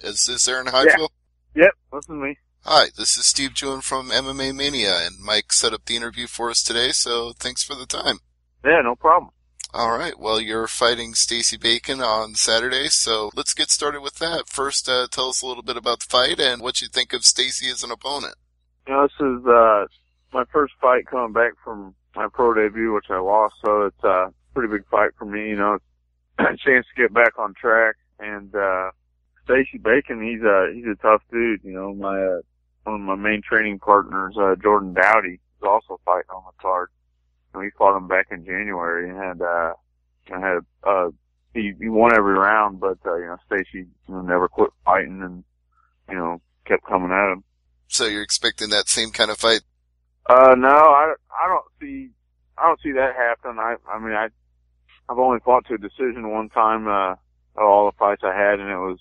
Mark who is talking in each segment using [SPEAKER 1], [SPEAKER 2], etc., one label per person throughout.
[SPEAKER 1] Is this Aaron
[SPEAKER 2] Yeah.
[SPEAKER 1] Highfill?
[SPEAKER 2] Yep, listen to me.
[SPEAKER 1] Hi, this is Steve Jewin from MMA Mania, and Mike set up the interview for us today, so thanks for the time.
[SPEAKER 2] Yeah, no problem.
[SPEAKER 1] All right, well, you're fighting Stacy Bacon on Saturday, so let's get started with that. First, tell us a little bit about the fight and what you think of Stacy as an opponent.
[SPEAKER 2] This is my first fight coming back from my pro debut, which I lost, so it's a pretty big fight for me. It's a chance to get back on track. And Stacy Bacon, he's a tough dude. My one of my main training partners, Jordan Dowdy, is also fighting on the card. We fought him back in January and he won every round, but Stacy never quit fighting and kept coming at him.
[SPEAKER 1] So you're expecting that same kind of fight?
[SPEAKER 2] No, I don't see that happen. I've only fought to a decision one time, all the fights I had, and it was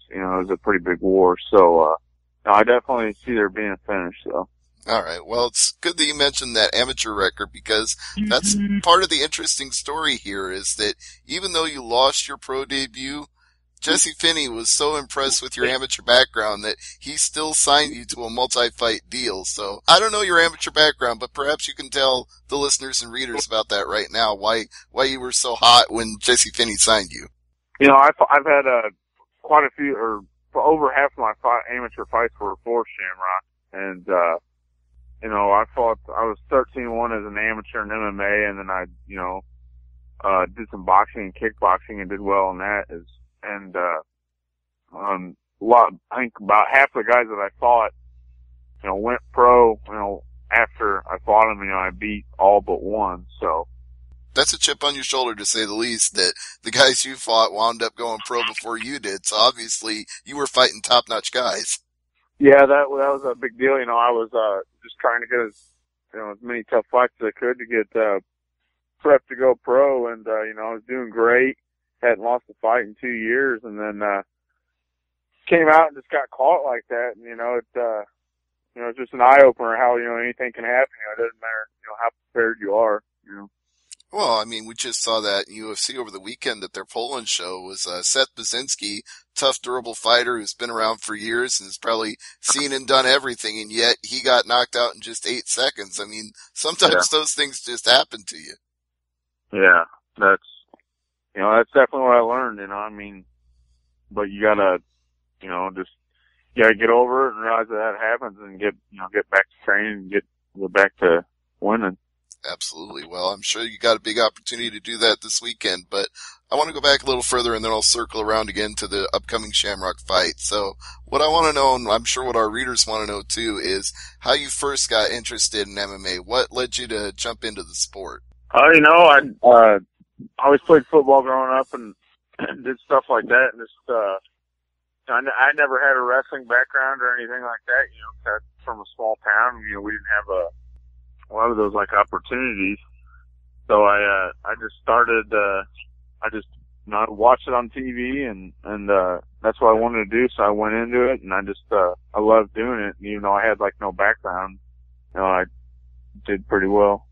[SPEAKER 2] a pretty big war. So, I definitely see there being a finish, though.
[SPEAKER 1] All right. Well, it's good that you mentioned that amateur record, because that's part of the interesting story here, is that even though you lost your pro debut, Jesse Finney was so impressed with your amateur background that he still signed you to a multi-fight deal. So I don't know your amateur background, but perhaps you can tell the listeners and readers about that right now, why you were so hot when Jesse Finney signed you.
[SPEAKER 2] I've had quite a few, or over half of my amateur fights were for Shamrock, and I was 13-1 as an amateur in MMA, and then I did some boxing and kickboxing and did well in that. I think about half the guys that I fought, went pro, after I fought them, I beat all but one, so.
[SPEAKER 1] That's a chip on your shoulder, to say the least, that the guys you fought wound up going pro before you did, so obviously you were fighting top-notch guys.
[SPEAKER 2] Yeah, that was a big deal. I was just trying to get as many tough fights as I could to get prepped to go pro, and I was doing great. Hadn't lost a fight in 2 years, and then came out and just got caught like that. And it's just an eye opener how anything can happen. It doesn't matter how prepared you are.
[SPEAKER 1] Well, we just saw that in UFC over the weekend at their Poland show was Seth Baczynski, tough, durable fighter who's been around for years and has probably seen and done everything, and yet he got knocked out in just 8 seconds. Sometimes those things just happen to you.
[SPEAKER 2] Yeah, that's definitely what I learned, but you gotta, you gotta get over it and realize that happens and get back to training and get back to winning.
[SPEAKER 1] Absolutely. Well, I'm sure you got a big opportunity to do that this weekend, but I want to go back a little further and then I'll circle around again to the upcoming Shamrock fight. So what I want to know, and I'm sure what our readers want to know too, is how you first got interested in MMA. What led you to jump into the sport?
[SPEAKER 2] I always played football growing up and did stuff like that. And I never had a wrestling background or anything like that. From a small town, we didn't have a lot of those opportunities. So I just started, I watched it on TV and that's what I wanted to do. So I went into it and I loved doing it. And even though I had no background, I did pretty well.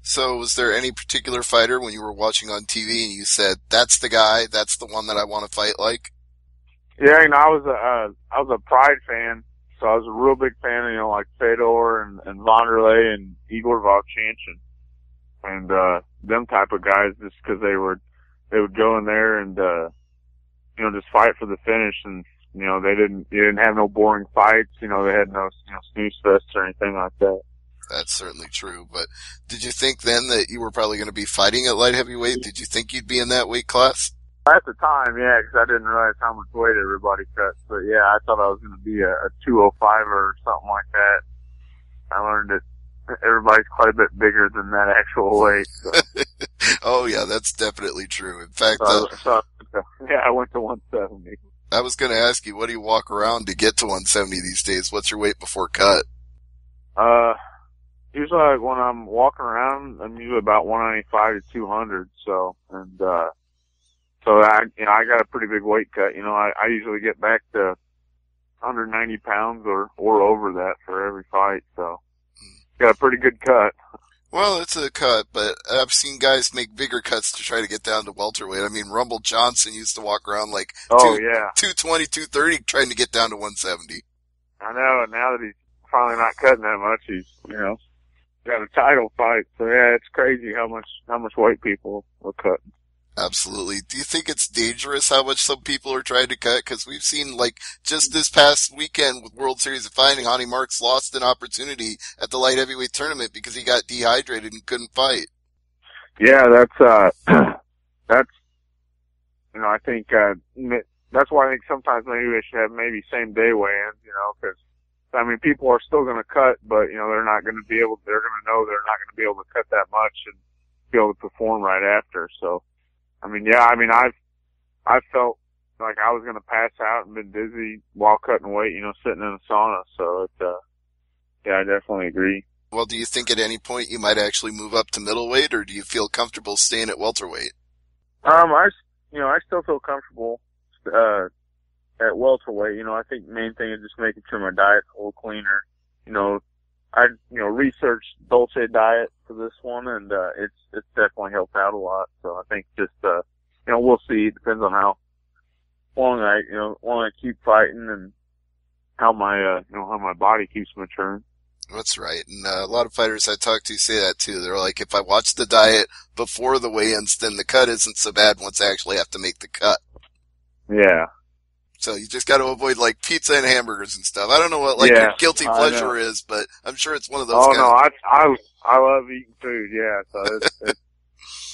[SPEAKER 1] So was there any particular fighter when you were watching on TV and you said, that's the guy, that's the one that I want to fight like?
[SPEAKER 2] Yeah, I was a Pride fan. So I was a real big fan of, like Fedor and Wanderlei and Igor Vovchanchin and, them type of guys, just cause they would go in there and, just fight for the finish. And, they didn't have no boring fights. They had no, snooze fests or anything like that.
[SPEAKER 1] That's certainly true. But did you think then that you were probably going to be fighting at light heavyweight? Did you think you'd be in that weight class?
[SPEAKER 2] At the time, yeah, because I didn't realize how much weight everybody cuts. But yeah, I thought I was going to be a 205 or something like that. I learned that everybody's quite a bit bigger than that actual weight. So.
[SPEAKER 1] Oh yeah, that's definitely true. In fact,
[SPEAKER 2] yeah, I went to 170.
[SPEAKER 1] I was going to ask you, what do you walk around to get to 170 these days? What's your weight before cut?
[SPEAKER 2] Usually when I'm walking around, I'm usually about 195 to 200. So I got a pretty big weight cut. I usually get back to 190 pounds or over that for every fight. So got a pretty good cut.
[SPEAKER 1] Well, it's a cut, but I've seen guys make bigger cuts to try to get down to welterweight. I mean, Rumble Johnson used to walk around like
[SPEAKER 2] Oh yeah,
[SPEAKER 1] 220, 230 trying to get down to 170.
[SPEAKER 2] I know. And now that he's finally not cutting that much, he's got a title fight. So yeah, it's crazy how much weight people are cutting.
[SPEAKER 1] Absolutely. Do you think it's dangerous how much some people are trying to cut? Because we've seen, like, just this past weekend with World Series of Fighting, Honey Marks lost an opportunity at the light heavyweight tournament because he got dehydrated and couldn't fight.
[SPEAKER 2] Yeah, that's I think that's why I think sometimes maybe they should have maybe same day weigh-ins, because I mean people are still going to cut, but they're not going to be able. They're going to know they're not going to be able to cut that much and be able to perform right after. So, I mean, yeah, I mean I've felt like I was going to pass out and been dizzy while cutting weight, sitting in a sauna. So yeah, I definitely agree.
[SPEAKER 1] Well, do you think at any point you might actually move up to middleweight, or do you feel comfortable staying at welterweight?
[SPEAKER 2] I still feel comfortable at welterweight. I think the main thing is just making sure my diet's a little cleaner. I researched Dolce diet for this one, and it's definitely helped out a lot. So I think just we'll see. It depends on how long I keep fighting and how my body keeps maturing.
[SPEAKER 1] That's right. And a lot of fighters I talk to say that too. They're like, if I watch the diet before the weigh-ins, then the cut isn't so bad once I actually have to make the cut.
[SPEAKER 2] Yeah.
[SPEAKER 1] So you just got to avoid like pizza and hamburgers and stuff. I don't know what your guilty pleasure is, but I'm sure it's one of those.
[SPEAKER 2] Oh no, I love eating food. Yeah, so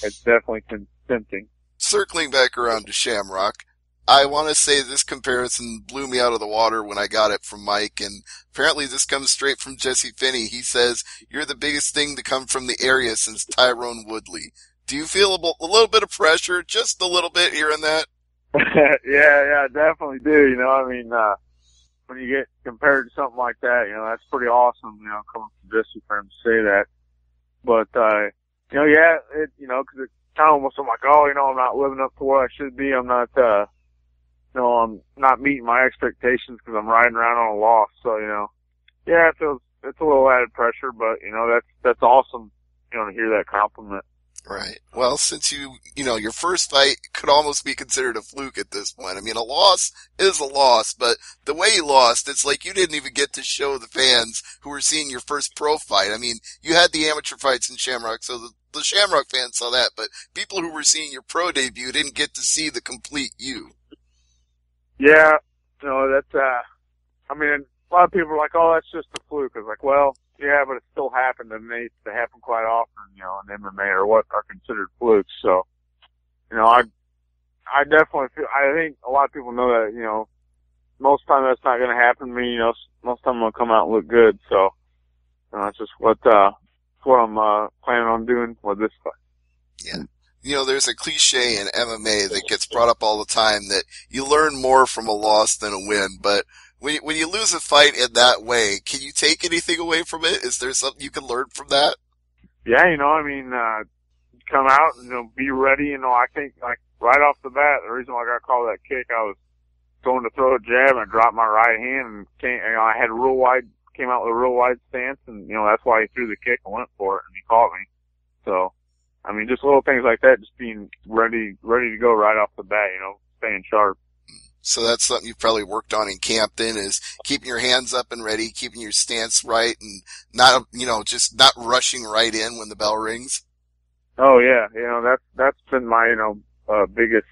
[SPEAKER 2] it's definitely tempting.
[SPEAKER 1] Circling back around to Shamrock, I want to say this comparison blew me out of the water when I got it from Mike, and apparently this comes straight from Jesse Finney. He says, "You're the biggest thing to come from the area since Tyrone Woodley." Do you feel a little bit of pressure, just a little bit here and that?
[SPEAKER 2] Yeah, I definitely do. When you get compared to something like that, that's pretty awesome, coming from Jesse for him to say that. But, yeah, cause it's kind of almost I'm like, I'm not living up to what I should be. I'm not, I'm not meeting my expectations because I'm riding around on a loss. So, yeah, it's a little added pressure, but, that's awesome, to hear that compliment.
[SPEAKER 1] Right. Well, since your first fight could almost be considered a fluke at this point. I mean, a loss is a loss, but the way you lost, it's like you didn't even get to show the fans who were seeing your first pro fight. I mean, you had the amateur fights in Shamrock, so the Shamrock fans saw that, but people who were seeing your pro debut didn't get to see the complete you.
[SPEAKER 2] Yeah, that's, I mean, a lot of people are like, oh, that's just a fluke. It's like, well, yeah, but it still happened, and they happen quite often, in MMA or what are considered flukes. So, I definitely feel, I think a lot of people know that, most of the time that's not going to happen to me, most of the time I'm going to come out and look good. So, that's just what I'm, planning on doing with this fight.
[SPEAKER 1] Yeah. There's a cliche in MMA that gets brought up all the time that you learn more from a loss than a win, but when you lose a fight in that way, can you take anything away from it? Is there something you can learn from that?
[SPEAKER 2] Yeah, come out and, be ready. I think, like, right off the bat, the reason why I got called that kick, I was going to throw a jab and dropped my right hand and I had came out with a real wide stance and, that's why he threw the kick and went for it and he caught me. So, I mean, just little things like that, just being ready to go right off the bat, staying sharp.
[SPEAKER 1] So that's something you've probably worked on in camp then, is keeping your hands up and ready, keeping your stance right, and not, just not rushing right in when the bell rings.
[SPEAKER 2] Oh yeah, that's been my, biggest,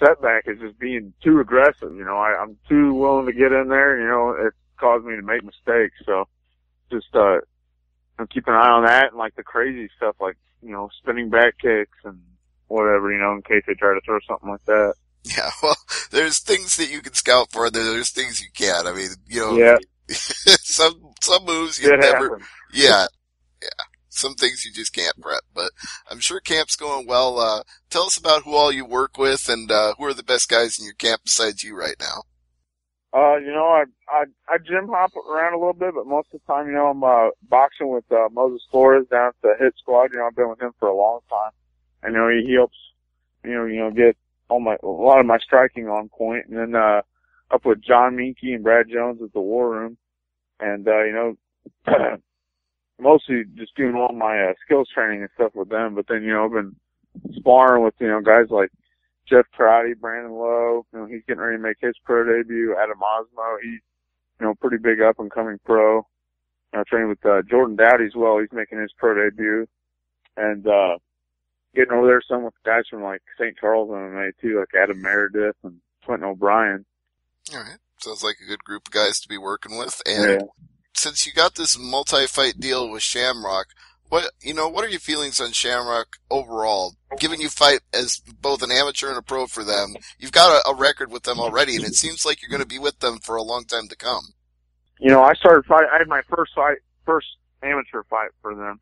[SPEAKER 2] setback is just being too aggressive. I'm too willing to get in there, it's caused me to make mistakes. So just, keep an eye on that and like the crazy stuff like, spinning back kicks and whatever, in case they try to throw something like that.
[SPEAKER 1] Yeah, well, there's things that you can scout for, there's things you can't. I mean,
[SPEAKER 2] Yeah.
[SPEAKER 1] some moves you never, yeah, some things you just can't prep, but I'm sure camp's going well. Tell us about who all you work with and, who are the best guys in your camp besides you right now.
[SPEAKER 2] I gym hop around a little bit, but most of the time, I'm, boxing with, Moses Flores down at the Hit Squad. I've been with him for a long time. I know he helps, get a lot of my striking on point. And then, up with John Minke and Brad Jones at the War Room. And, mostly just doing all my skills training and stuff with them. But then, I've been sparring with, guys like Jeff Crotty, Brandon Lowe. He's getting ready to make his pro debut. Adam Osmo, he's, pretty big up and coming pro. I trained with Jordan Dowdy as well. He's making his pro debut. And getting over there some with guys from like St. Charles MMA too, like Adam Meredith and Quentin O'Brien.
[SPEAKER 1] All right. Sounds like a good group of guys to be working with. And since you got this multi-fight deal with Shamrock, what are your feelings on Shamrock overall? Given you fight as both an amateur and a pro for them, you've got a record with them already, and it seems like you're going to be with them for a long time to come.
[SPEAKER 2] I started fighting. I had my first amateur fight for them,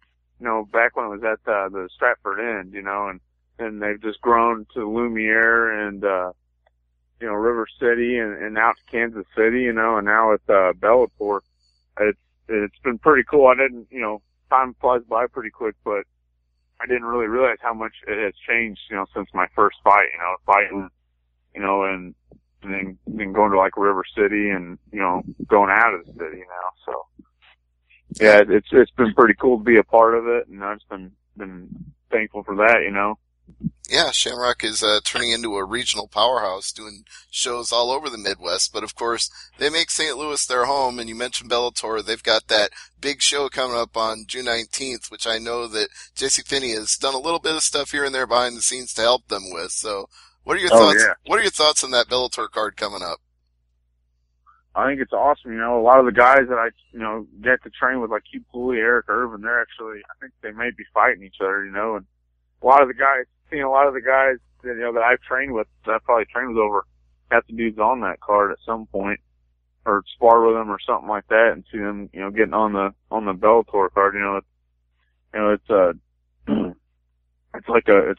[SPEAKER 2] back when it was at the Stratford End, and they've just grown to Lumiere and, River City and out to Kansas City, and now at Bellator. It's been pretty cool. I didn't, time flies by pretty quick, but I didn't really realize how much it has changed, since my first fight, fighting, and then going to like River City and, going out of the city now. So yeah, it's been pretty cool to be a part of it, and I've just been thankful for that,
[SPEAKER 1] Yeah, Shamrock is turning into a regional powerhouse, doing shows all over the Midwest. But of course, they make St. Louis their home. And you mentioned Bellator; they've got that big show coming up on June 19th, which I know that Jesse Finney has done a little bit of stuff here and there behind the scenes to help them with. So, what are your thoughts?
[SPEAKER 2] Yeah.
[SPEAKER 1] What are your thoughts on that Bellator card coming up?
[SPEAKER 2] I think it's awesome. A lot of the guys that I get to train with, like Hugh Cooley, Eric Irvin, they're actually, I think they may be fighting each other. And a lot of the guys that I've trained with, that I've probably trained with over half the dudes on that card at some point, or spar with them or something like that, and see them, getting on the Bellator card. It's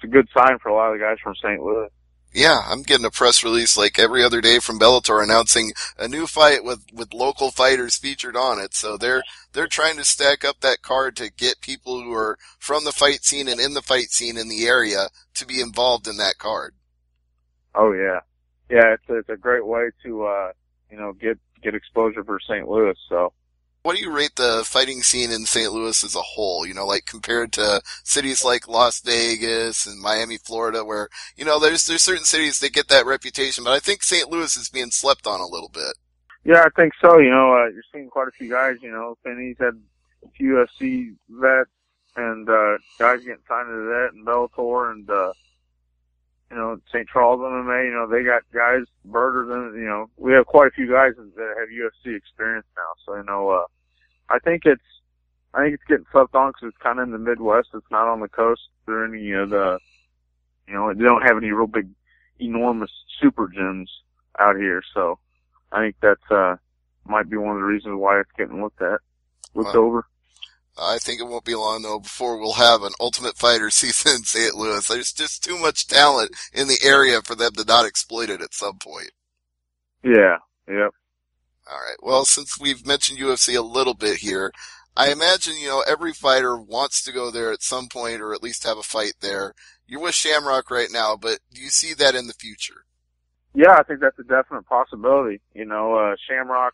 [SPEAKER 2] a good sign for a lot of the guys from St. Louis.
[SPEAKER 1] Yeah, I'm getting a press release like every other day from Bellator announcing a new fight with local fighters featured on it. So they're trying to stack up that card to get people who are from the fight scene and in the fight scene in the area to be involved in that card.
[SPEAKER 2] Oh yeah. Yeah, it's a great way to get exposure for St. Louis. So
[SPEAKER 1] what do you rate the fighting scene in St. Louis as a whole, like compared to cities like Las Vegas and Miami, Florida, where, there's certain cities that get that reputation, but I think St. Louis is being slept on a little bit.
[SPEAKER 2] Yeah, I think so. You're seeing quite a few guys, Finney's had a few UFC vets and, guys getting signed into that and Bellator and, St. Charles MMA, they got guys, Burgers, and, we have quite a few guys that have UFC experience now. So, I think it's getting slept on because it's kind of in the Midwest. It's not on the coast or any of they don't have any real big, enormous super gyms out here. So I think that's, might be one of the reasons why it's getting looked over.
[SPEAKER 1] I think it won't be long, though, before we'll have an Ultimate Fighter season in St. Louis. There's just too much talent in the area for them to not exploit it at some point.
[SPEAKER 2] Yeah, yep.
[SPEAKER 1] All right. Well, since we've mentioned UFC a little bit here, I imagine, every fighter wants to go there at some point or at least have a fight there. You're with Shamrock right now, but do you see that in the future?
[SPEAKER 2] Yeah, I think that's a definite possibility. Shamrock,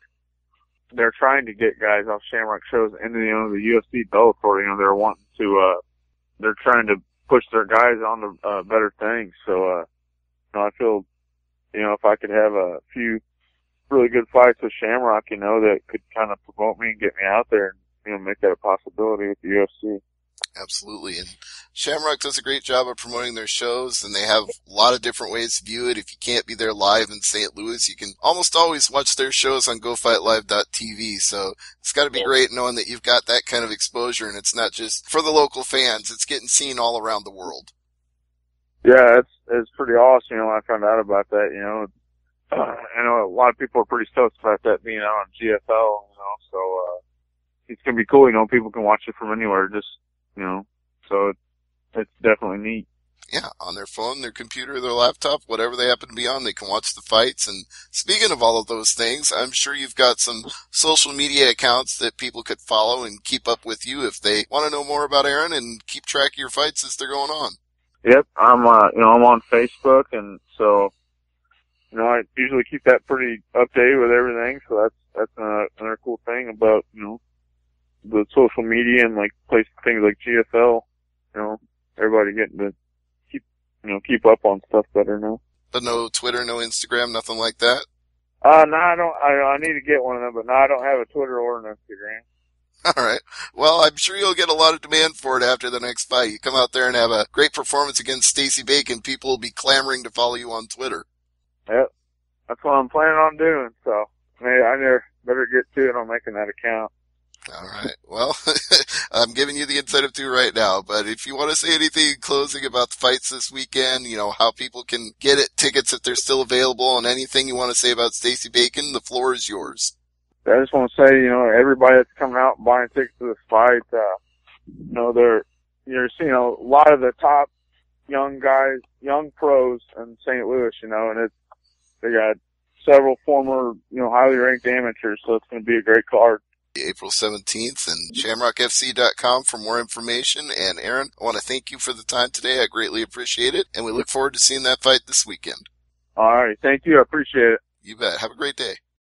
[SPEAKER 2] they're trying to get guys off Shamrock shows into, the UFC Bellator. They're wanting to, they're trying to push their guys on to, better things. So, I feel, if I could have a few really good fights with Shamrock, that could kind of promote me and get me out there and, make that a possibility with the UFC.
[SPEAKER 1] Absolutely. And Shamrock does a great job of promoting their shows, and they have a lot of different ways to view it. If you can't be there live in St. Louis, you can almost always watch their shows on GoFightLive.tv. So it's got to be great knowing that you've got that kind of exposure, and it's not just for the local fans. It's getting seen all around the world.
[SPEAKER 2] Yeah, it's pretty awesome. When I found out about that, I know a lot of people are pretty stoked about that being out on GFL, so, it's gonna be cool, people can watch it from anywhere, just, so it's definitely neat.
[SPEAKER 1] Yeah, on their phone, their computer, their laptop, whatever they happen to be on, they can watch the fights. And speaking of all of those things, I'm sure you've got some social media accounts that people could follow and keep up with you if they want to know more about Aaron and keep track of your fights as they're going on.
[SPEAKER 2] Yep, I'm on Facebook, and so, I usually keep that pretty updated with everything, so that's another cool thing about, the with social media and like places, things like GFL, you know, everybody getting to keep up on stuff better now.
[SPEAKER 1] But no Twitter, no Instagram, nothing like that?
[SPEAKER 2] No, I don't. I need to get one of them, but no, I don't have a Twitter or an Instagram.
[SPEAKER 1] All right. Well, I'm sure you'll get a lot of demand for it after the next fight. You come out there and have a great performance against Stacey Bacon, people will be clamoring to follow you on Twitter.
[SPEAKER 2] Yep. That's what I'm planning on doing, so I better get to it on making that account.
[SPEAKER 1] All right. Well, I'm giving you the incentive to right now, but if you want to say anything in closing about the fights this weekend, you know, how people can get it, tickets if they're still available, and anything you want to say about Stacey Bacon, the floor is yours.
[SPEAKER 2] I just want to say, you know, everybody that's coming out and buying tickets to this fight, you know, you're seeing a lot of the top young guys, young pros in St. Louis, you know, and they got several former, you know, highly ranked amateurs, so it's going to be a great card.
[SPEAKER 1] April 17th, and ShamrockFC.com for more information. And Aaron, I want to thank you for the time today. I greatly appreciate it, and we look forward to seeing that fight this weekend.
[SPEAKER 2] All right. Thank you. I appreciate it.
[SPEAKER 1] You bet. Have a great day.